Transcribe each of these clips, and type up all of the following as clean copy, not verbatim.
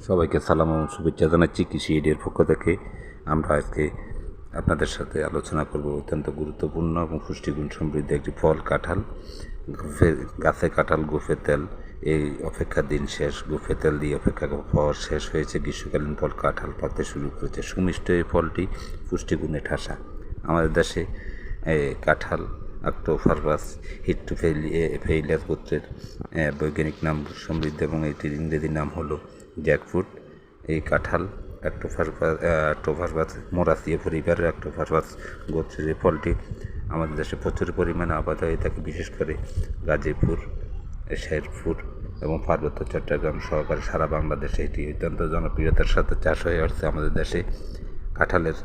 সবাইকে সালাম এবং শুভেচ্ছা জানাচ্ছি। কৃষি এডের পক্ষ থেকে আমরা আজকে আপনাদের সাথে আলোচনা করব অত্যন্ত গুরুত্বপূর্ণ এবং পুষ্টিগুণ সমৃদ্ধ একটি ফল কাঁঠাল। গাছে কাঁঠাল গোফে তেল, এই অপেক্ষার দিন শেষ। গোফে তেল দিয়ে অপেক্ষা পাওয়া শেষ হয়েছে। গ্রীষ্মকালীন ফল কাঁঠাল পাতে শুরু করেছে। সুমিষ্ট এই ফলটি পুষ্টিগুণে ঠাসা। আমাদের দেশে কাঁঠাল আক্টোফার্বাস হিট্টোফেইলিয়াস গোত্রের বৈজ্ঞানিক নাম সমৃদ্ধ এবং এটির ইংরেজি নাম হলো জ্যাকফ্রুট। এই কাঁঠাল আক্টোফার্বাস মোরাসিয়া পরিবারের আক্টোফার্বাস গোত্রের এই ফলটি আমাদের দেশে প্রচুর পরিমাণে আবাদ হয়ে থাকে। বিশেষ করে গাজীপুর, শেরপুর এবং পার্বত্য চট্টগ্রাম সহকারে সারা বাংলাদেশে এটি অত্যন্ত জনপ্রিয়তার সাথে চাষ হয়ে আসছে। আমাদের দেশে কাঁঠালের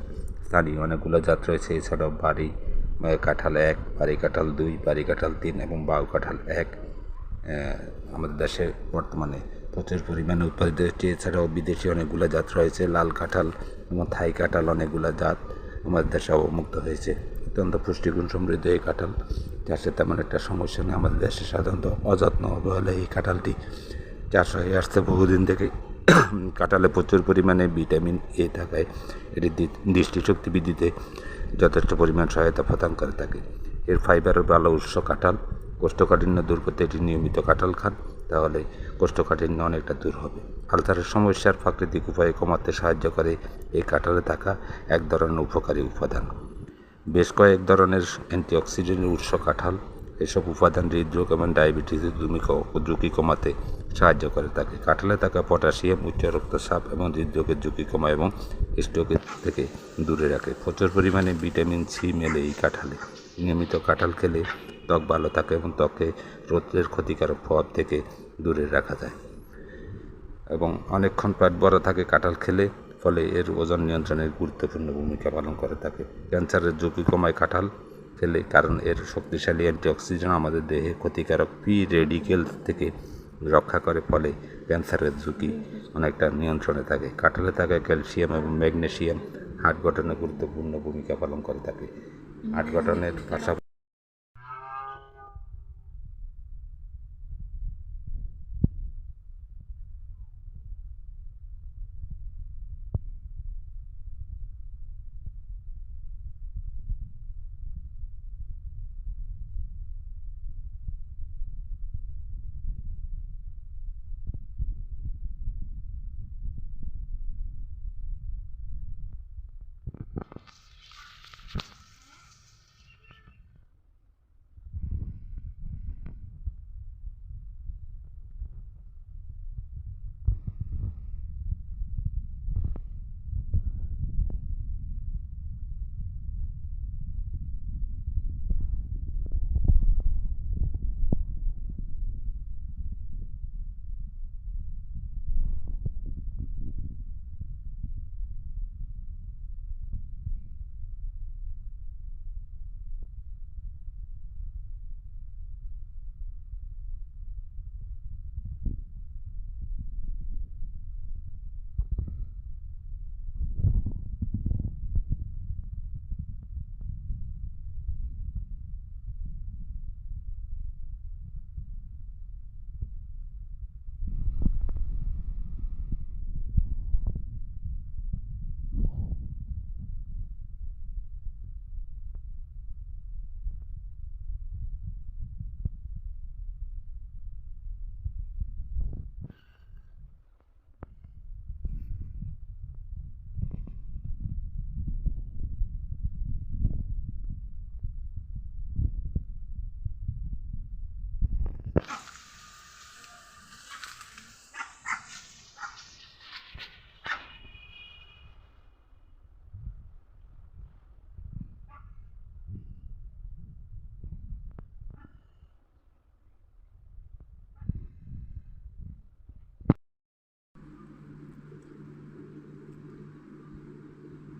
স্থানীয় অনেকগুলো জাত রয়েছে। এছাড়াও বাড়ি কাঁঠাল 1, বাড়ি কাঁঠাল 2, বাড়ি কাঁঠাল 3 এবং বাউ কাঁঠাল 1 আমাদের দেশে বর্তমানে প্রচুর পরিমাণে উৎপাদিত হচ্ছে। এছাড়াও বিদেশি অনেকগুলো জাত রয়েছে। লাল কাঁঠাল এবং থাই কাঁঠাল অনেকগুলো জাত আমাদের দেশে অবমুক্ত হয়েছে। অত্যন্ত পুষ্টিগুণ সমৃদ্ধ এই কাঁঠাল চাষে তেমন একটা সমস্যা নেই। আমাদের দেশে সাধারণত অযত্ন অবহেলায় এই কাঁঠালটি চাষ হয়ে আসছে বহুদিন থেকে। কাঁঠালে প্রচুর পরিমাণে ভিটামিন এ থাকায় এটি দৃষ্টিশক্তি বৃদ্ধিতে যথেষ্ট পরিমাণ সহায়তা প্রদান করে থাকে। এর ফাইবারের ভালো উৎস কাঁঠাল। কোষ্ঠকাঠিন্য দূর করতে এটি নিয়মিত কাঁঠাল খান, তাহলে কোষ্ঠকাঠিন্য অনেকটা দূর হবে। আলসারের সমস্যার প্রাকৃতিক উপায়ে কমাতে সাহায্য করে এই কাঁঠালে থাকা এক ধরনের উপকারী উপাদান। বেশ কয়েক ধরনের অ্যান্টিঅক্সিডেন্টের উৎস কাঁঠাল। এসব উপাদান হৃদরোগ এবং ডায়াবেটিসের ঝুঁকি কমাতে সাহায্য করে থাকে। কাঁঠালে থাকা পটাশিয়াম উচ্চ রক্তচাপ এবং হৃদরোগের ঝুঁকি কমায় এবং স্ট্রোকের থেকে দূরে রাখে। প্রচুর পরিমাণে ভিটামিন সি মেলে এই কাঁঠালে। নিয়মিত কাঁঠাল খেলে ত্বক ভালো থাকে এবং ত্বকে রোদের ক্ষতিকারক প্রভাব থেকে দূরে রাখা যায় এবং অনেকক্ষণ পেট ভরা থাকে কাঁঠাল খেলে, ফলে এর ওজন নিয়ন্ত্রণের গুরুত্বপূর্ণ ভূমিকা পালন করে থাকে। ক্যান্সারের ঝুঁকি কমায় কাঁঠাল খেলে, কারণ এর শক্তিশালী অ্যান্টিঅক্সিডেন্ট আমাদের দেহে ক্ষতিকারক ফ্রি রেডিকেলস থেকে রক্ষা করে, ফলে ক্যান্সারের ঝুঁকি অনেকটা নিয়ন্ত্রণে থাকে। কাঁঠালে থাকা ক্যালসিয়াম এবং ম্যাগনেসিয়াম হাড় গঠনে গুরুত্বপূর্ণ ভূমিকা পালন করে থাকে। হাড় গঠনের পাশাপাশি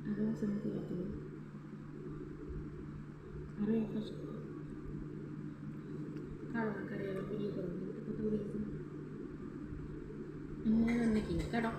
Ada sama tidak dulu. Ada yang pas. Kalau karya lebih itu betul betul. Ini nanti kita dok.